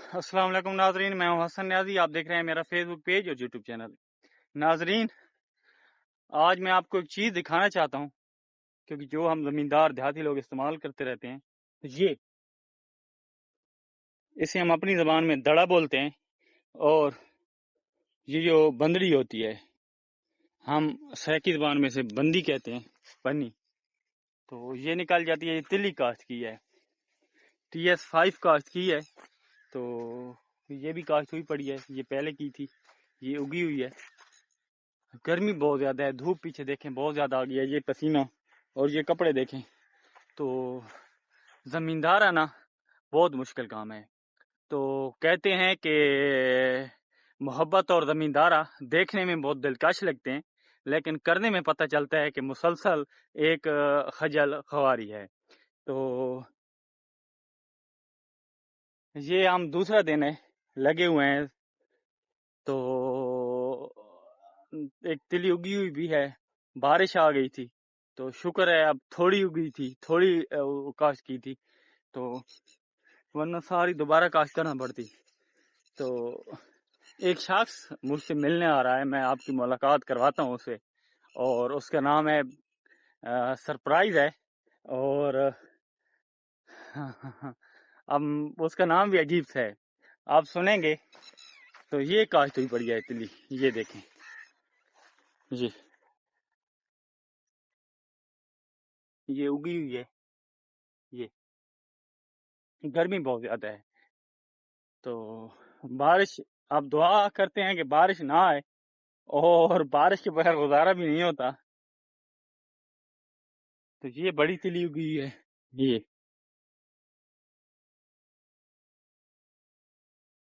السلام علیکم ناظرین، میں ہوں حسن نیازی، آپ دیکھ رہے ہیں میرا فیس بک پیج اور یوٹیوب چینل۔ ناظرین، آج میں آپ کو ایک چیز دکھانا چاہتا ہوں، کیونکہ جو ہم زمیندار دیہاتی لوگ استعمال کرتے رہتے ہیں، یہ اسے ہم اپنی زبان میں دڑا بولتے ہیں، اور یہ جو بندڑی ہوتی ہے ہم سریکی زبان میں سے بندی کہتے ہیں، پنی، تو یہ نکل جاتی ہے۔ یہ تلی کاشت کی ہے، TS5 کاشت کی ہے، تو یہ بھی کاشت ہوئی پڑی ہے، یہ پہلے کی تھی، یہ اگی ہوئی ہے۔ گرمی بہت زیادہ ہے، دھوپ پیچھے دیکھیں بہت زیادہ آ گئی ہے، یہ پسینہ اور یہ کپڑے دیکھیں، تو زمیندار آنا بہت مشکل کام ہے۔ تو کہتے ہیں کہ محبت اور زمیندارہ دیکھنے میں بہت دلکش لگتے ہیں، لیکن کرنے میں پتہ چلتا ہے کہ مسلسل ایک خجل خواری ہے۔ تو یہ ہم دوسرا دن ہے، لگے ہوئے ہیں، تو ایک تلی اگی ہوئی بھی ہے، بارش آ گئی تھی تو شکر ہے اب تھوڑی اگی تھی، تھوڑی کاشت کی تھی، تو ورنہ ساری دوبارہ کاشت کرنا پڑتی۔ تو ایک شخص مجھ سے ملنے آ رہا ہے، میں آپ کی ملاقات کرواتا ہوں اسے، اور اس کا نام ہے سرپرائز ہے، اور اب اس کا نام بھی عجیب سا ہے، آپ سنیں گے۔ تو یہ کاشت ہوئی پڑی ہے تلی، یہ دیکھیں، یہ اگی ہوئی ہے، یہ گرمی بہت زیادہ ہے، تو بارش، آپ دعا کرتے ہیں کہ بارش نہ آئے، اور بارش کے بغیر گزارا بھی نہیں ہوتا۔ تو یہ بڑی تلی اگی ہے، یہ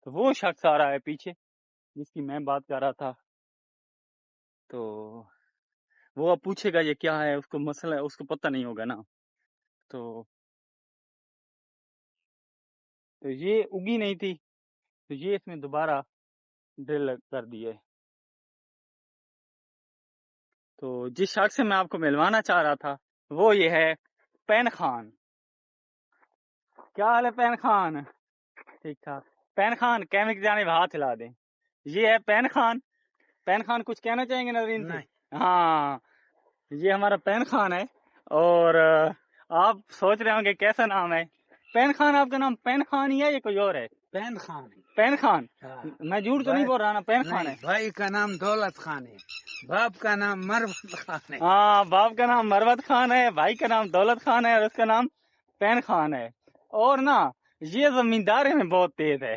تو وہ شخص آ رہا ہے پیچھے جس کی میں بات کر رہا تھا، تو وہ اب پوچھے گا یہ کیا ہے، اس کو مسئلہ ہے، اس کو پتہ نہیں ہوگا نا۔ تو یہ اگی نہیں تھی، تو یہ اس میں دوبارہ ڈرل کر دی ہے۔ تو جس شخص سے میں آپ کو ملوانا چاہ رہا تھا وہ یہ ہے پین خان۔ کیا حال ہے پین خان؟ ٹھیک ٹھاک۔ پین خان کیمرے کی جانب ہاتھ ہلا دیں۔ یہ ہے پین خان۔ پین خان کچھ کہنا چاہیں گے ناظرین سے؟ ہاں، یہ ہمارا پین خان ہے، اور آپ سوچ رہے ہوں گے کیسا نام ہے پین خان؟ آپ کا نام پین خان ہی ہے یا کوئی اور ہے؟ پین خان ہے۔ پین خان، میں جھوٹ تو نہیں بول رہا نا؟ پین خان ہے۔ بھائی کا نام دولت خان ہے، باپ کا نام مروت خان ہے۔ ہاں، باپ کا نام مروت خان ہے، بھائی کا نام دولت خان ہے، اور اس کا نام پین خان ہے۔ اور نا، یہ زمینداری میں بہت تیز ہے،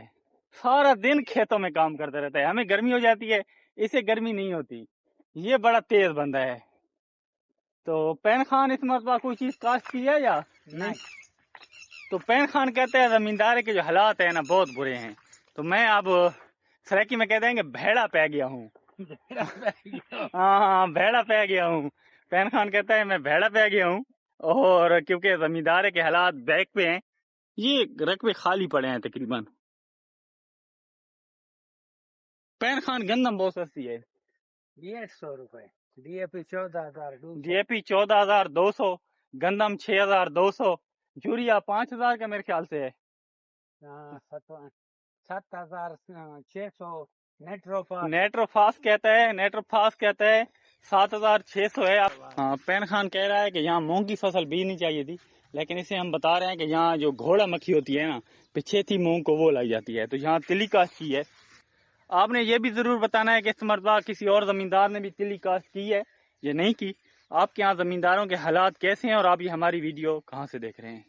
سارا دن کھیتوں میں کام کرتا رہتا ہے، ہمیں گرمی ہو جاتی ہے، اسے گرمی نہیں ہوتی، یہ بڑا تیز بندہ ہے۔ تو پین خان اس مرتبہ کوئی چیز کاشت کی ہے یا نہیں؟ تو پین خان کہتے ہیں زمینداری کے جو حالات ہیں نا بہت برے ہیں، تو میں اب سریکی میں کہتے ہیں کہ بھیڑا پہ گیا ہوں۔ ہاں، بھیڑا پہ گیا ہوں۔ پین خان کہتا ہے میں بھیڑا پہ گیا ہوں، اور کیونکہ زمینداری کے حالات بیک پہ ہیں، یہ رقبے خالی پڑے ہیں تقریباً۔ پین خان گندم بہت سستی ہے، 150 روپے، DAP 14,200، DAP 14,200، گندم 6,200، یوریا 5,000 کا میرے خیال سے ہے، 7,600 نیٹروفاس کہتا ہے 7,600 ہے۔ ہاں، پین خان کہہ رہا ہے کہ یہاں مونگ کی فصل بیجنی چاہیے تھی، لیکن اسے ہم بتا رہے ہیں کہ یہاں جو گھوڑا مکھی ہوتی ہے نا، پیچھے تھی مونگ کو وہ لائی جاتی ہے، تو یہاں تلی کاشت کی ہے۔ آپ نے یہ بھی ضرور بتانا ہے کہ اس مرتبہ کسی اور زمیندار نے بھی تلی کاشت کی ہے یا نہیں کی، آپ کے یہاں زمینداروں کے حالات کیسے ہیں، اور آپ یہ ہماری ویڈیو کہاں سے دیکھ رہے ہیں۔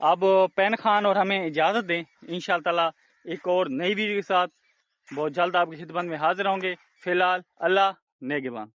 اب پین خان اور ہمیں اجازت دیں، انشاءاللہ ایک اور نئی ویڈیو کے ساتھ بہت جلد آپ کی خدمت میں حاضر ہوں گے۔ فی الحال اللہ نگہبان۔